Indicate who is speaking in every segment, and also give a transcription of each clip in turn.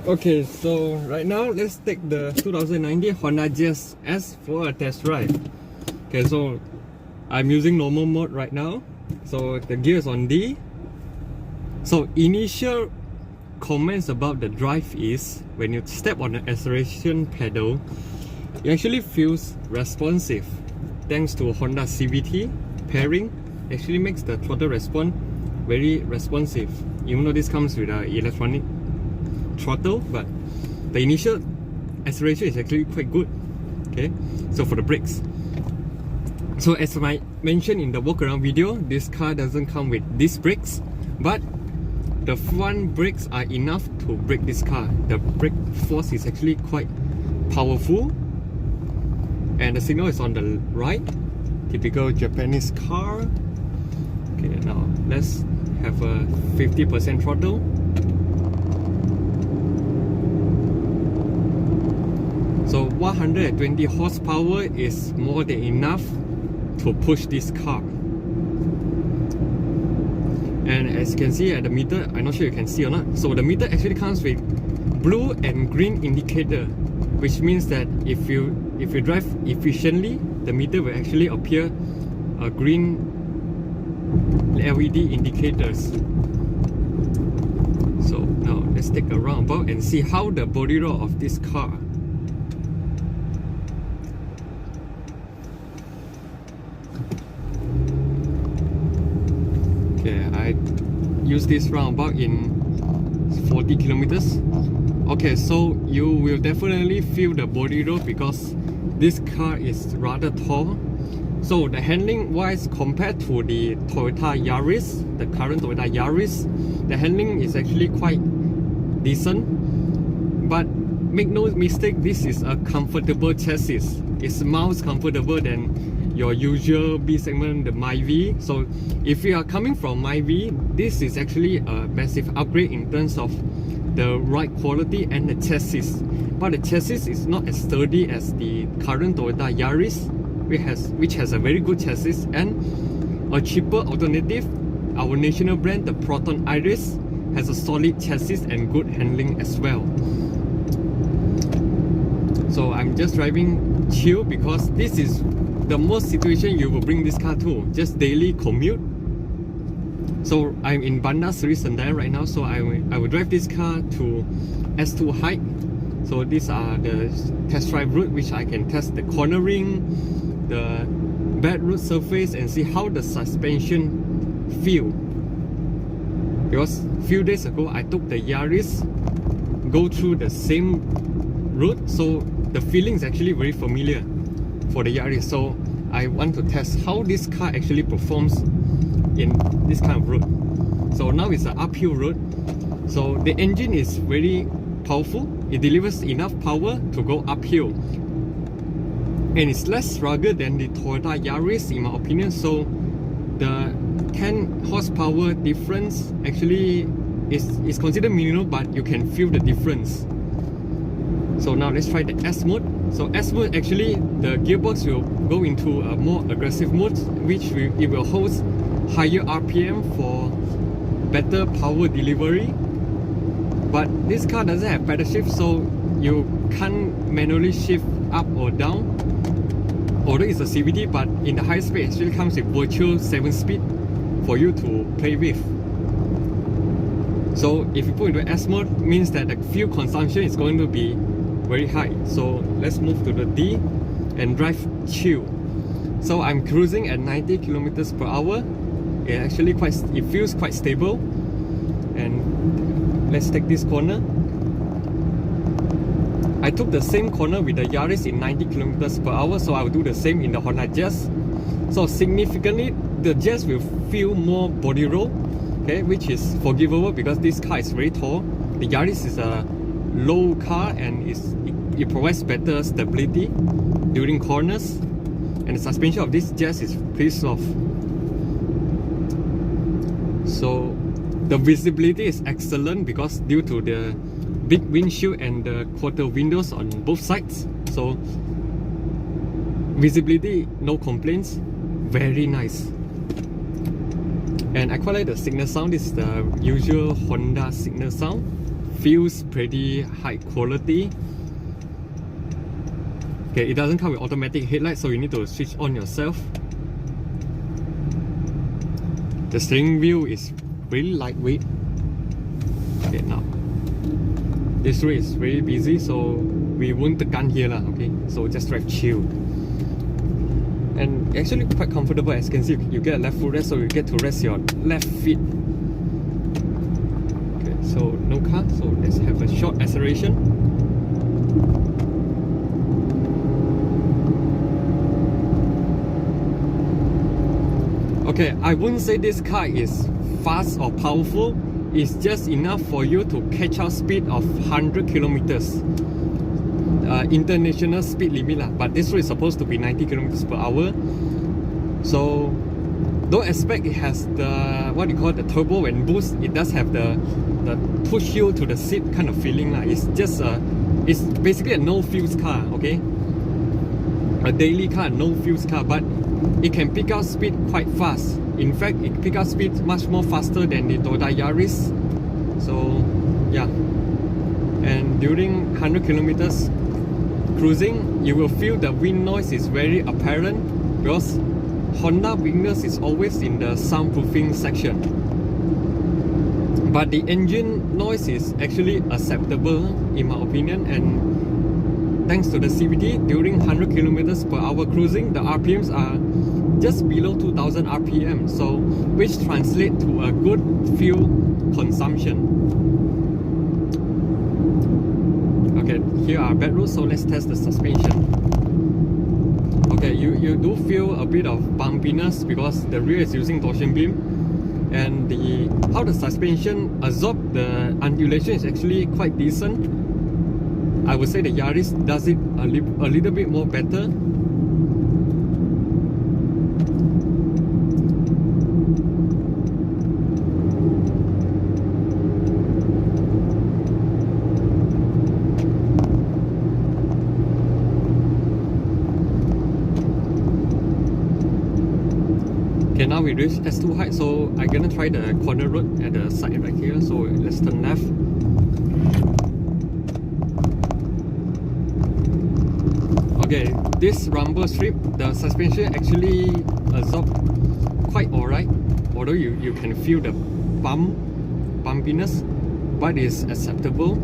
Speaker 1: Okay, so right now let's take the 2019 Honda Jazz S for a test drive. Okay, so I'm using normal mode right now. So the gear is on D. So initial comments about the drive is when you step on the acceleration pedal, it actually feels responsive. Thanks to Honda CVT pairing, actually makes the throttle response very responsive. Even though this comes with an electronic throttle, but the initial acceleration is actually quite good. Okay, so for the brakes, so as I mentioned in the walk around video, this car doesn't come with disc brakes, but the front brakes are enough to brake this car. The brake force is actually quite powerful, and the signal is on the right, typical Japanese car. Okay, now let's have a 50% throttle. So 120 horsepower is more than enough to push this car. And as you can see at the meter, I'm not sure you can see or not. So the meter actually comes with blue and green indicator, which means that if you drive efficiently, the meter will actually appear a green LED indicators. So now let's take a roundabout and see how the body roll of this car. Okay, I use this roundabout in 40 kilometers. Okay, so you will definitely feel the body roll because this car is rather tall. So the handling wise, compared to the Toyota Yaris, the current Toyota Yaris, the handling is actually quite decent. But make no mistake, this is a comfortable chassis. It's miles comfortable than your usual B segment, the Myvi. So if you are coming from Myvi, this is actually a massive upgrade in terms of the ride quality and the chassis. But the chassis is not as sturdy as the current Toyota Yaris, which has a very good chassis, and a cheaper alternative, our national brand, the Proton Iris, has a solid chassis and good handling as well. So I'm just driving chill because this is the most situation you will bring this car to, just daily commute. So I'm in Bandar Seri Sendai right now, so I will drive this car to S2 height. So these are the test drive route, which I can test the cornering, the bad road surface, and see how the suspension feel. Because few days ago I took the Yaris, go through the same route, so the feeling is actually very familiar for the Yaris. So I want to test how this car actually performs in this kind of road. So now it's an uphill road, so the engine is very powerful. It delivers enough power to go uphill, and it's less rugged than the Toyota Yaris in my opinion. So the 10 horsepower difference actually is considered minimal, but you can feel the difference. So now let's try the S mode. So S mode, actually the gearbox will go into a more aggressive mode, which it will host higher RPM for better power delivery. But this car doesn't have pedal shift, so you can't manually shift up or down. Although it's a CVT, but in the high speed it actually comes with virtual 7-speed for you to play with. So if you put into S mode, means that the fuel consumption is going to be very high. So let's move to the D and drive chill. So I'm cruising at 90 kilometers per hour. It feels quite stable. And let's take this corner. I took the same corner with the Yaris in 90 kilometers per hour, so I will do the same in the Honda Jazz. So significantly, the Jazz will feel more body roll, okay, which is forgivable because this car is very tall. The Yaris is a low car and it provides better stability during corners, and the suspension of this Jazz is pretty soft. So the visibility is excellent because due to the big windshield and the quarter windows on both sides. So visibility, no complaints, very nice. And I quite like the signal sound. This is the usual Honda signal sound. feels pretty high quality. Okay, it doesn't come with automatic headlights, so you need to switch on yourself. The steering wheel is really lightweight. Okay, now this road is very busy, so we won't tekan here lah. Okay, so just drive chill. And actually quite comfortable. As you can see, you get a left footrest, so you get to rest your left feet. Okay, so no car, so let's have a short acceleration. Okay, I wouldn't say this car is fast or powerful. It's just enough for you to catch up speed of 100 kilometers. International speed limit lah, but this road is supposed to be 90 kilometers per hour. So don't expect it has the what you call the turbo and boost. It does have the push you to the seat kind of feeling lah. It's just it's basically a no fuels car. Okay, a daily car, no fuels car, but it can pick up speed quite fast. In fact, it pick up speed much more faster than the Toyota Yaris. So yeah, and during 100 kilometers cruising, you will feel the wind noise is very apparent because Honda weakness is always in the soundproofing section. But the engine noise is actually acceptable in my opinion, and thanks to the CVT, during 100 kilometers per hour cruising, the RPMs are just below 2000 RPM, so which translates to a good fuel consumption. Okay, here are bad roads, so let's test the suspension. Okay, you do feel a bit of bumpiness because the rear is using torsion beam, and how the suspension absorb the undulation is actually quite decent. I would say the Yaris does it a little bit more better. Okay, now we reach S2 height, so I'm gonna try the corner road at the side right here. So let's turn left. Okay, this rumble strip, the suspension actually absorb quite alright, although you can feel the bumpiness, but it's acceptable.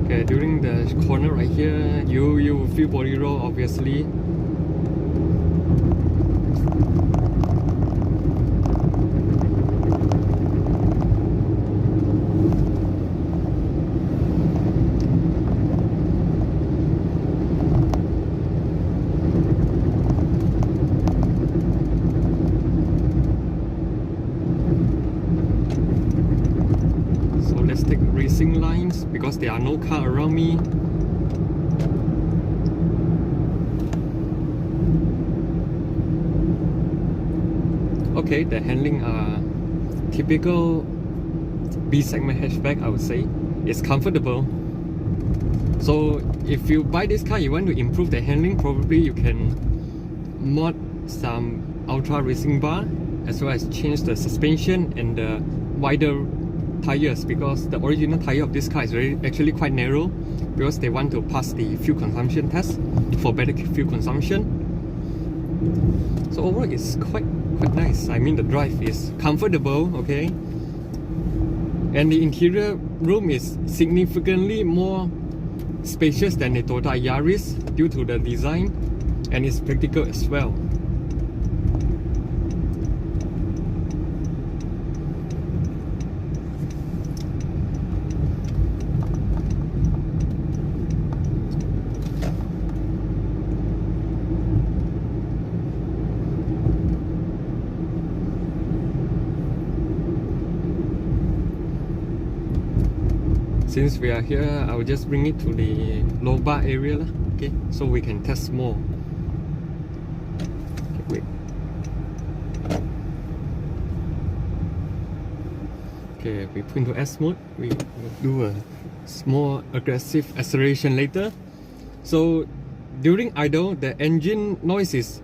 Speaker 1: Okay, during the corner right here, you feel body roll obviously. Racing lines because there are no car around me. Okay, the handling are typical B segment hatchback, I would say. It's comfortable. So if you buy this car, you want to improve the handling, probably you can mod some ultra racing bar as well as change the suspension and the wider tires, because the original tire of this car is actually quite narrow because they want to pass the fuel consumption test for better fuel consumption. So overall it's quite nice. I mean, the drive is comfortable, okay, and the interior room is significantly more spacious than the Toyota Yaris due to the design, and it's practical as well. Since we are here, I will just bring it to the low bar area, okay, so we can test more. Okay, wait. Okay, we put into S mode. We will do a small aggressive acceleration later. So during idle, the engine noise is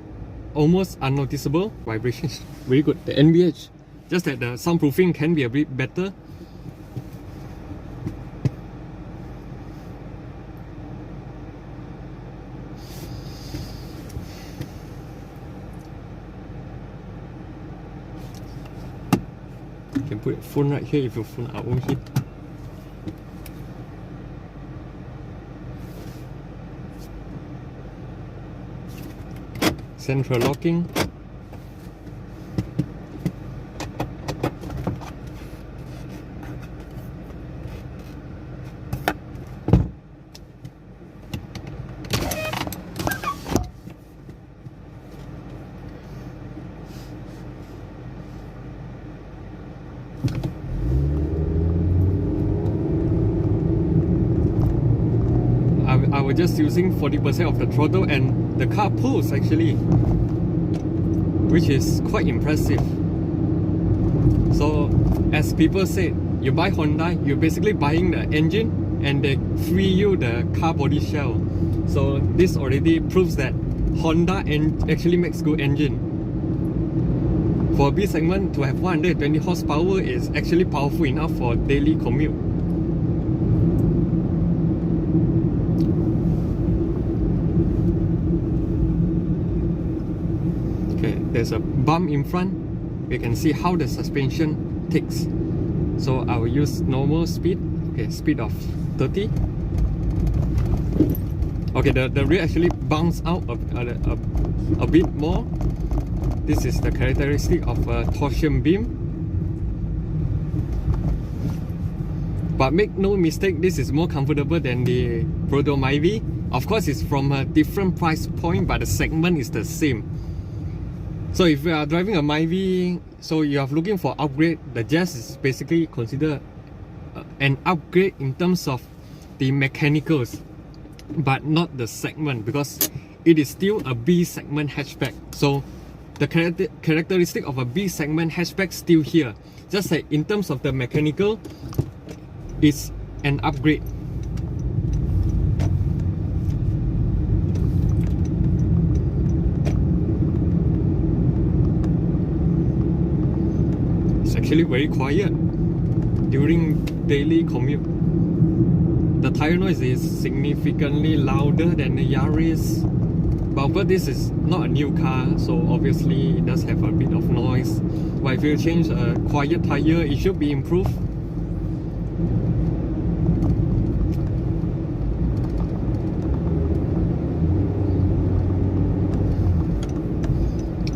Speaker 1: almost unnoticeable. Vibration is very good. The NVH, just that the soundproofing can be a bit better. put a phone right here. If your phone I won't hit. Central locking. I was just using 40% of the throttle and the car pulls actually, which is quite impressive. So as people say, you buy Honda, you're basically buying the engine and they free you the car body shell. So this already proves that Honda actually makes good engine. For a B segment to have 120 horsepower is actually powerful enough for daily commute. Okay, there's a bump in front. You can see how the suspension takes. So I will use normal speed. Okay, speed of 30. Okay, the rear actually bounce out a bit more. This is the characteristic of a torsion beam. But make no mistake, this is more comfortable than the Proto Myvi. Of course, it's from a different price point, but the segment is the same. So if you are driving a Myvi, so you are looking for upgrade, the Jazz is basically considered an upgrade in terms of the mechanicals, but not the segment, because it is still a B segment hatchback. So the characteristic of a B segment hatchback still here. Just like in terms of the mechanical, it's an upgrade. It's actually very quiet during daily commute. The tire noise is significantly louder than the Yaris. But this is not a new car, so obviously it does have a bit of noise. But if you change a quiet tire, it should be improved.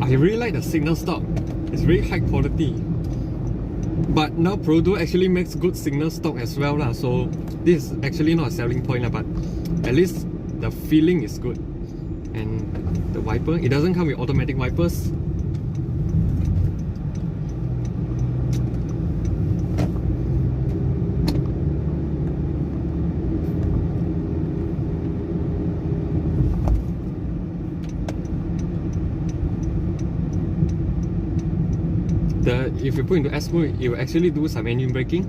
Speaker 1: I really like the signal stock. It's very high quality. But now Proto actually makes good signal stock as well lah. So this is actually not a selling point lah, but at least the feeling is good. And the wiper, it doesn't come with automatic wipers. If you put into S mode, it will actually do some engine braking.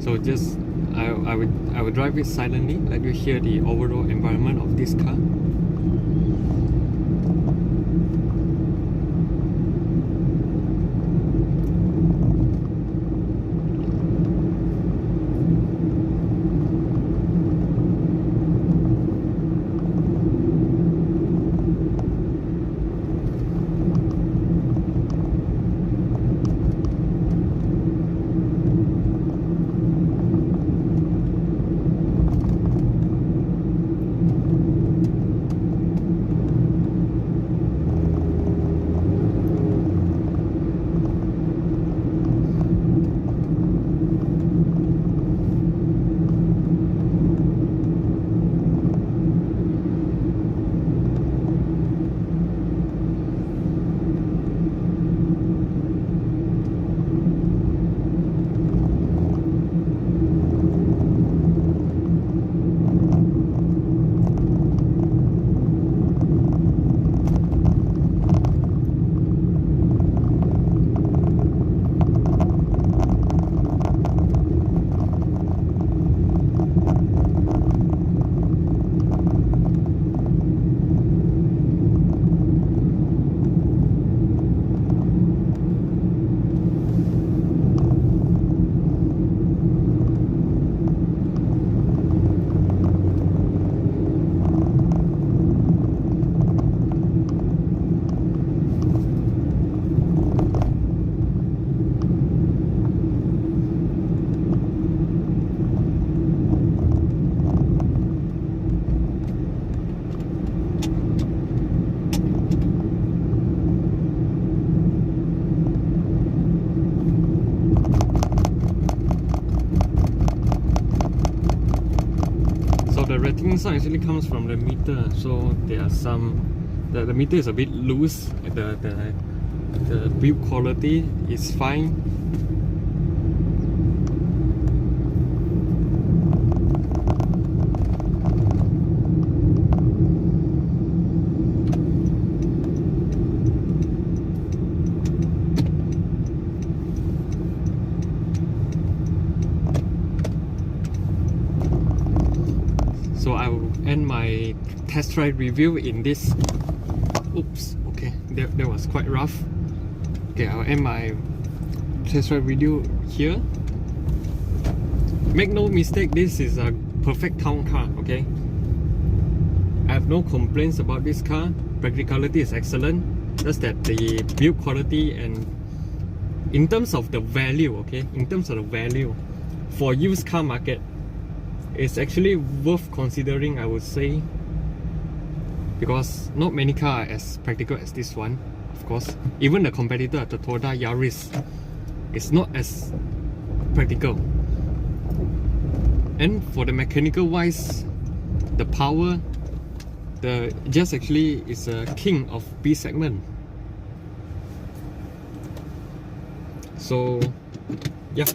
Speaker 1: So just I would drive it silently, let you hear the overall environment of this car. sound actually comes from the meter, so there are some the meter is a bit loose. The build quality is fine. So I will end my test drive review in this. Oops, okay, that was quite rough. Okay, I'll end my test drive video here. Make no mistake, this is a perfect town car, okay? I have no complaints about this car. Practicality is excellent. Just that the build quality and in terms of the value, okay? In terms of the value for used car market, it's actually worth considering, I would say, because not many cars are as practical as this one. Of course, even the competitor, the Toyota Yaris, is not as practical. And for the mechanical wise, the power, the Jazz actually is a king of B segment. So yeah,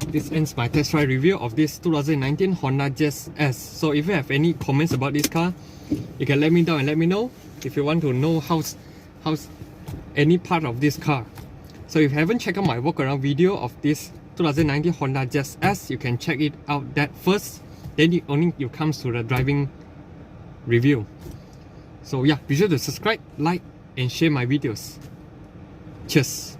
Speaker 1: this ends my test drive review of this 2019 Honda Jazz S. So if you have any comments about this car, you can let me down and let me know if you want to know how's any part of this car. So if you haven't checked out my walk around video of this 2019 Honda Jazz S, you can check it out that first, then you comes to the driving review. So yeah, be sure to subscribe, like and share my videos. Cheers.